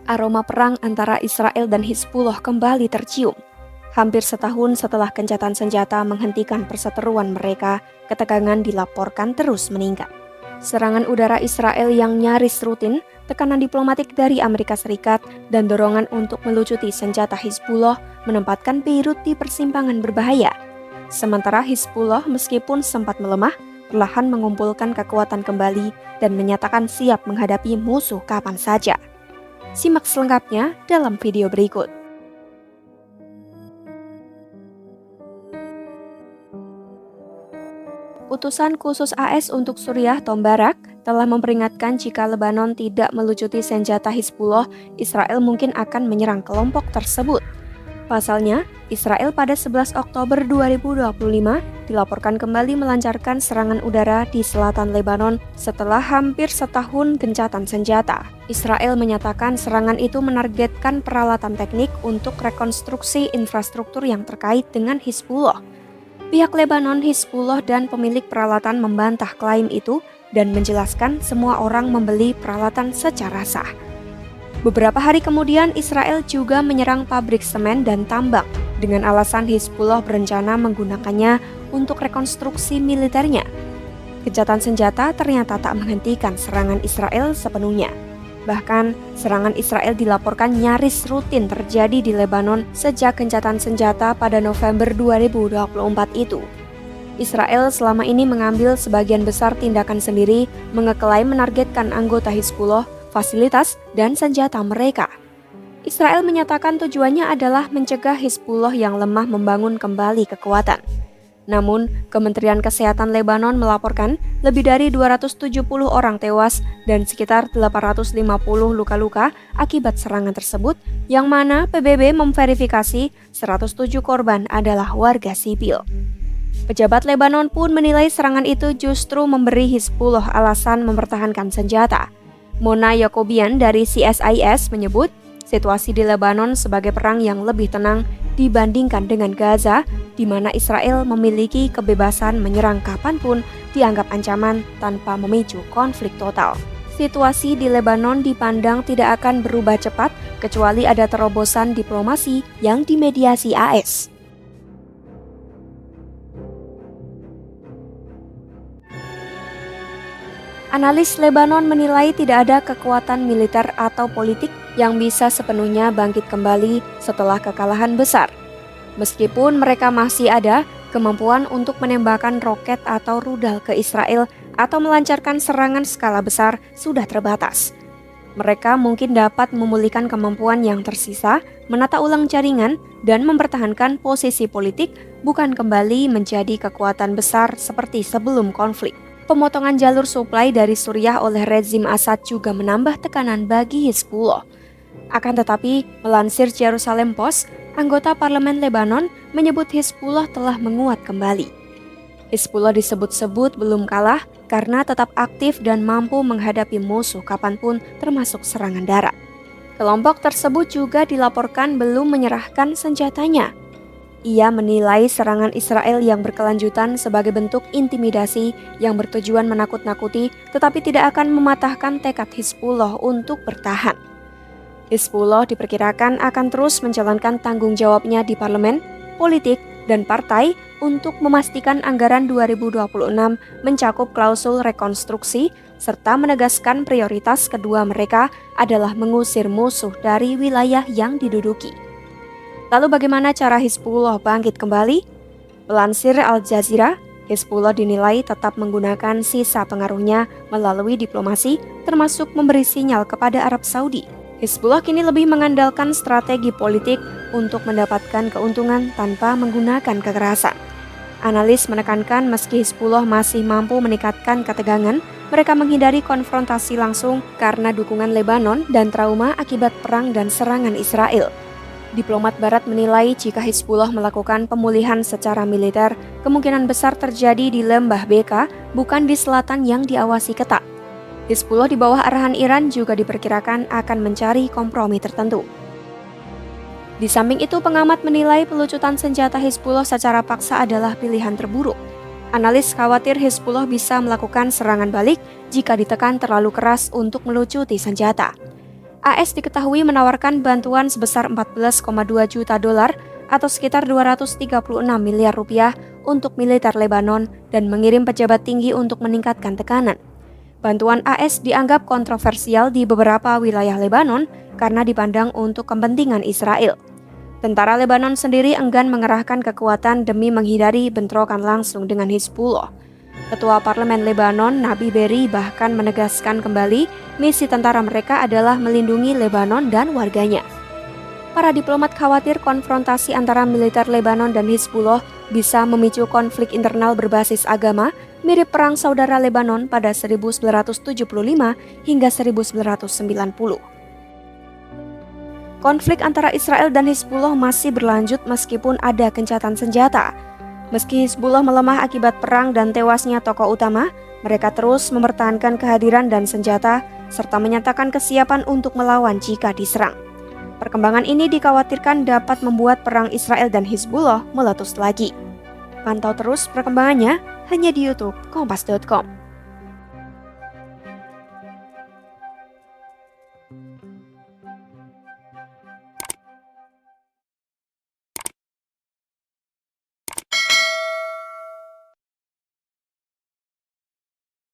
Aroma perang antara Israel dan Hizbullah kembali tercium. Hampir setahun setelah gencatan senjata menghentikan perseteruan mereka, ketegangan dilaporkan terus meningkat. Serangan udara Israel yang nyaris rutin, tekanan diplomatik dari Amerika Serikat, dan dorongan untuk melucuti senjata Hizbullah menempatkan Beirut di persimpangan berbahaya. Sementara Hizbullah meskipun sempat melemah, perlahan mengumpulkan kekuatan kembali dan menyatakan siap menghadapi musuh kapan saja. Simak selengkapnya dalam video berikut. Utusan khusus AS untuk Suriah Tom Barak telah memperingatkan jika Lebanon tidak melucuti senjata Hizbullah, Israel mungkin akan menyerang kelompok tersebut. Pasalnya, Israel pada 11 Oktober 2025 dilaporkan kembali melancarkan serangan udara di selatan Lebanon setelah hampir setahun gencatan senjata. Israel menyatakan serangan itu menargetkan peralatan teknik untuk rekonstruksi infrastruktur yang terkait dengan Hizbullah. Pihak Lebanon, Hizbullah, dan pemilik peralatan membantah klaim itu dan menjelaskan semua orang membeli peralatan secara sah. Beberapa hari kemudian, Israel juga menyerang pabrik semen dan tambang dengan alasan Hizbullah berencana menggunakannya untuk rekonstruksi militernya. Gencatan senjata ternyata tak menghentikan serangan Israel sepenuhnya. Bahkan, serangan Israel dilaporkan nyaris rutin terjadi di Lebanon sejak gencatan senjata pada November 2024 itu. Israel selama ini mengambil sebagian besar tindakan sendiri, mengeklaim menargetkan anggota Hizbullah, fasilitas, dan senjata mereka. Israel menyatakan tujuannya adalah mencegah Hizbullah yang lemah membangun kembali kekuatan. Namun, Kementerian Kesehatan Lebanon melaporkan lebih dari 270 orang tewas dan sekitar 850 luka-luka akibat serangan tersebut, yang mana PBB memverifikasi 107 korban adalah warga sipil. Pejabat Lebanon pun menilai serangan itu justru memberi Hizbullah alasan mempertahankan senjata. Mona Yacobian dari CSIS menyebut situasi di Lebanon sebagai perang yang lebih tenang dibandingkan dengan Gaza, di mana Israel memiliki kebebasan menyerang kapanpun dianggap ancaman tanpa memicu konflik total. Situasi di Lebanon dipandang tidak akan berubah cepat kecuali ada terobosan diplomasi yang dimediasi AS. Analis Lebanon menilai tidak ada kekuatan militer atau politik yang bisa sepenuhnya bangkit kembali setelah kekalahan besar. Meskipun mereka masih ada kemampuan untuk menembakkan roket atau rudal ke Israel atau melancarkan serangan skala besar sudah terbatas. Mereka mungkin dapat memulihkan kemampuan yang tersisa, menata ulang jaringan, dan mempertahankan posisi politik, bukan kembali menjadi kekuatan besar seperti sebelum konflik. Pemotongan jalur suplai dari Suriah oleh rezim Assad juga menambah tekanan bagi Hizbullah. Akan tetapi, melansir Jerusalem Post, anggota parlemen Lebanon menyebut Hizbullah telah menguat kembali. Hizbullah disebut-sebut belum kalah karena tetap aktif dan mampu menghadapi musuh kapanpun termasuk serangan darat. Kelompok tersebut juga dilaporkan belum menyerahkan senjatanya. Ia menilai serangan Israel yang berkelanjutan sebagai bentuk intimidasi yang bertujuan menakut-nakuti, tetapi tidak akan mematahkan tekad Hizbullah untuk bertahan. Hizbullah diperkirakan akan terus menjalankan tanggung jawabnya di parlemen, politik, dan partai untuk memastikan anggaran 2026 mencakup klausul rekonstruksi, serta menegaskan prioritas kedua mereka adalah mengusir musuh dari wilayah yang diduduki. Lalu bagaimana cara Hizbullah bangkit kembali? Melansir Al Jazeera, Hizbullah dinilai tetap menggunakan sisa pengaruhnya melalui diplomasi, termasuk memberi sinyal kepada Arab Saudi. Hizbullah kini lebih mengandalkan strategi politik untuk mendapatkan keuntungan tanpa menggunakan kekerasan. Analis menekankan meski Hizbullah masih mampu meningkatkan ketegangan, mereka menghindari konfrontasi langsung karena dukungan Lebanon dan trauma akibat perang dan serangan Israel. Diplomat Barat menilai jika Hizbullah melakukan pemulihan secara militer, kemungkinan besar terjadi di lembah Beka, bukan di selatan yang diawasi ketat. Hizbullah di bawah arahan Iran juga diperkirakan akan mencari kompromi tertentu. Di samping itu, pengamat menilai pelucutan senjata Hizbullah secara paksa adalah pilihan terburuk. Analis khawatir Hizbullah bisa melakukan serangan balik jika ditekan terlalu keras untuk melucuti senjata. AS diketahui menawarkan bantuan sebesar 14,2 juta dolar atau sekitar 236 miliar rupiah untuk militer Lebanon dan mengirim pejabat tinggi untuk meningkatkan tekanan. Bantuan AS dianggap kontroversial di beberapa wilayah Lebanon karena dipandang untuk kepentingan Israel. Tentara Lebanon sendiri enggan mengerahkan kekuatan demi menghindari bentrokan langsung dengan Hizbullah. Ketua Parlemen Lebanon, Nabi Berri, bahkan menegaskan kembali misi tentara mereka adalah melindungi Lebanon dan warganya. Para diplomat khawatir konfrontasi antara militer Lebanon dan Hizbullah bisa memicu konflik internal berbasis agama mirip Perang Saudara Lebanon pada 1975 hingga 1990. Konflik antara Israel dan Hizbullah masih berlanjut meskipun ada gencatan senjata. Meski Hizbullah melemah akibat perang dan tewasnya tokoh utama, mereka terus mempertahankan kehadiran dan senjata serta menyatakan kesiapan untuk melawan jika diserang. Perkembangan ini dikhawatirkan dapat membuat perang Israel dan Hizbullah meletus lagi. Pantau terus perkembangannya hanya di YouTube Kompas.com.